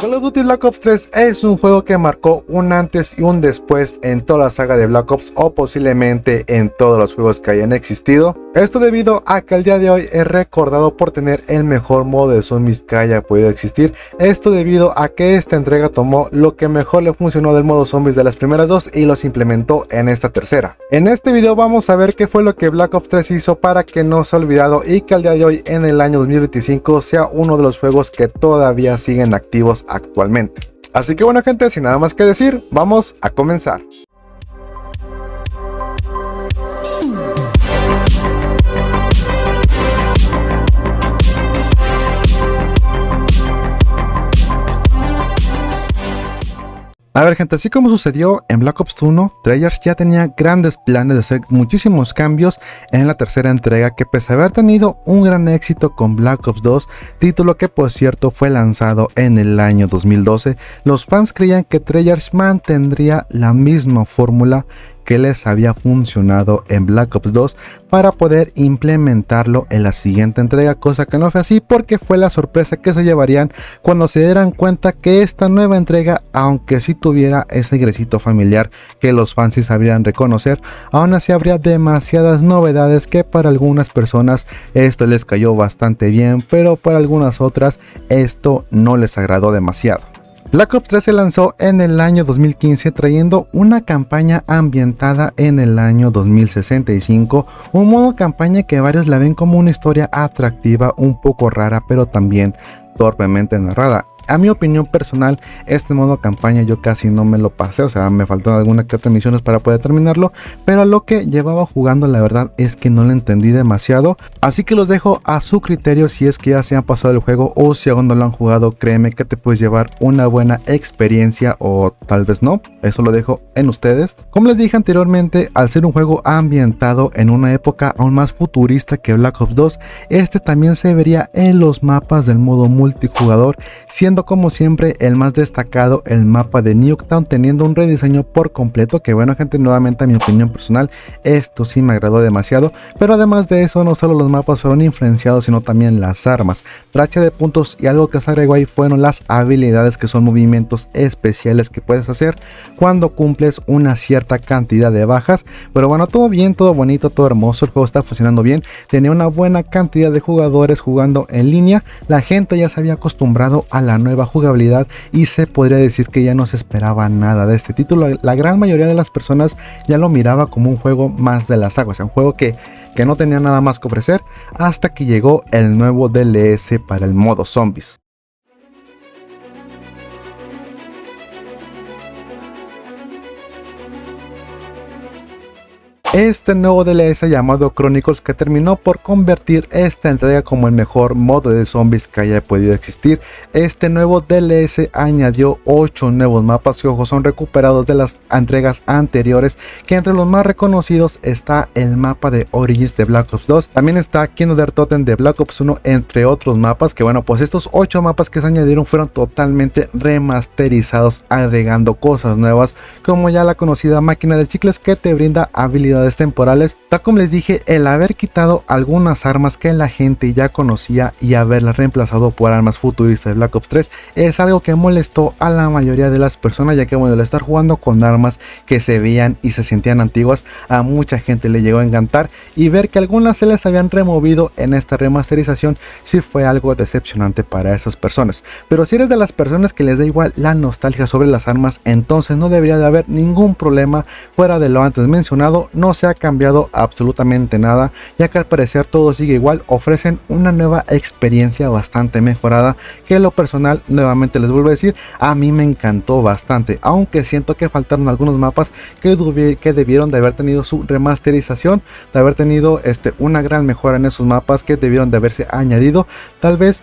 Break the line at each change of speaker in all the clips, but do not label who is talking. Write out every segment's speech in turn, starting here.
Call of Duty Black Ops 3 es un juego que marcó un antes y un después en toda la saga de Black Ops o posiblemente en todos los juegos que hayan existido. Esto debido a que al día de hoy es recordado por tener el mejor modo de zombies que haya podido existir. Esto debido a que esta entrega tomó lo que mejor le funcionó del modo zombies de las primeras dos y los implementó en esta tercera. En este video vamos a ver qué fue lo que Black Ops 3 hizo para que no sea olvidado y que al día de hoy en el año 2025 sea uno de los juegos que todavía siguen activos actualmente. Así que bueno gente, sin nada más que decir, vamos a comenzar. A ver gente, así como sucedió en Black Ops 1, Treyarch ya tenía grandes planes de hacer muchísimos cambios en la tercera entrega, que pese a haber tenido un gran éxito con Black Ops 2, título que por cierto fue lanzado en el año 2012, los fans creían que Treyarch mantendría la misma fórmula que les había funcionado en Black Ops 2 para poder implementarlo en la siguiente entrega, cosa que no fue así porque fue la sorpresa que se llevarían cuando se dieran cuenta que esta nueva entrega, aunque sí tuviera ese airecito familiar que los fans sí sabrían reconocer, aún así habría demasiadas novedades que para algunas personas esto les cayó bastante bien, pero para algunas otras esto no les agradó demasiado. Black Ops 3 se lanzó en el año 2015 trayendo una campaña ambientada en el año 2065, un modo campaña que varios la ven como una historia atractiva, un poco rara pero también torpemente narrada. A mi opinión personal, este modo campaña yo casi no me lo pasé, o sea, me faltaron algunas que otras misiones para poder terminarlo, pero a lo que llevaba jugando la verdad es que no lo entendí demasiado, así que los dejo a su criterio si es que ya se han pasado el juego o si aún no lo han jugado. Créeme que te puedes llevar una buena experiencia o tal vez no, eso lo dejo en ustedes. Como les dije anteriormente, al ser un juego ambientado en una época aún más futurista que Black Ops 2, este también se vería en los mapas del modo multijugador, siendo como siempre el más destacado el mapa de Nuketown, teniendo un rediseño por completo que bueno gente, nuevamente a mi opinión personal esto sí me agradó demasiado, pero además de eso no solo los mapas fueron influenciados sino también las armas, tracha de puntos, y algo que se agregó ahí fueron las habilidades, que son movimientos especiales que puedes hacer cuando cumples una cierta cantidad de bajas. Pero bueno, todo bien, todo bonito, todo hermoso, el juego está funcionando bien, tenía una buena cantidad de jugadores jugando en línea, la gente ya se había acostumbrado a la nueva jugabilidad y se podría decir que ya no se esperaba nada de este título. La gran mayoría de las personas ya lo miraba como un juego más de la saga, o sea, un juego que no tenía nada más que ofrecer, hasta que llegó el nuevo DLC para el modo zombies. Este nuevo DLC llamado Chronicles, que terminó por convertir esta entrega como el mejor modo de zombies que haya podido existir. Este nuevo DLC añadió 8 nuevos mapas que ojo son recuperados de las entregas anteriores, que entre los más reconocidos está el mapa de Origins de Black Ops 2, también está King of the Totem de Black Ops 1, entre otros mapas que bueno, pues estos 8 mapas que se añadieron fueron totalmente remasterizados, agregando cosas nuevas como ya la conocida máquina de chicles que te brinda habilidades temporales. Tal como les dije, el haber quitado algunas armas que la gente ya conocía y haberlas reemplazado por armas futuristas de Black Ops 3 es algo que molestó a la mayoría de las personas, ya que bueno, el estar jugando con armas que se veían y se sentían antiguas, a mucha gente le llegó a encantar, y ver que algunas se les habían removido en esta remasterización sí fue algo decepcionante para esas personas. Pero si eres de las personas que les da igual la nostalgia sobre las armas, entonces no debería de haber ningún problema. Fuera de lo antes mencionado, no se ha cambiado absolutamente nada, ya que al parecer todo sigue igual. Ofrecen una nueva experiencia bastante mejorada, que en lo personal, nuevamente les vuelvo a decir, a mí me encantó bastante, aunque siento que faltaron algunos mapas que debieron de haber tenido su remasterización, de haber tenido una gran mejora en esos mapas que debieron de haberse añadido. Tal vez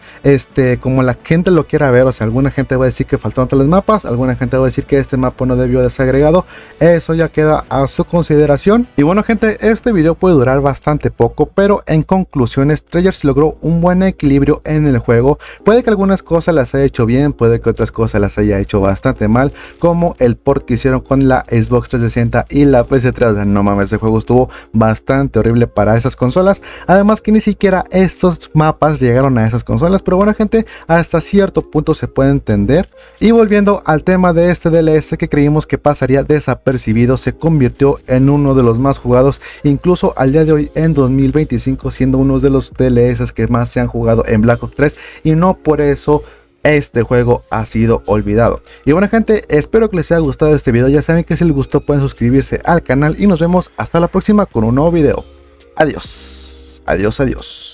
como la gente lo quiera ver, o sea, alguna gente va a decir que faltaron tales mapas, alguna gente va a decir que este mapa no debió de ser agregado, eso ya queda a su consideración. Y bueno gente, este video puede durar bastante poco, pero en conclusiones Treyarch logró un buen equilibrio en el juego. Puede que algunas cosas las haya hecho bien, puede que otras cosas las haya hecho bastante mal, como el port que hicieron con la Xbox 360 y la PS3. O sea, no mames, ese juego estuvo bastante horrible para esas consolas, además que ni siquiera estos mapas llegaron a esas consolas, pero bueno gente, hasta cierto punto se puede entender. Y volviendo al tema de este DLC que creímos que pasaría desapercibido, se convirtió en uno de los más jugados, incluso al día de hoy en 2025, siendo uno de los DLCs que más se han jugado en Black Ops 3, y no por eso este juego ha sido olvidado. Y bueno gente, espero que les haya gustado este video. Ya saben que si les gustó pueden suscribirse al canal y nos vemos hasta la próxima con un nuevo video. Adiós, adiós, adiós.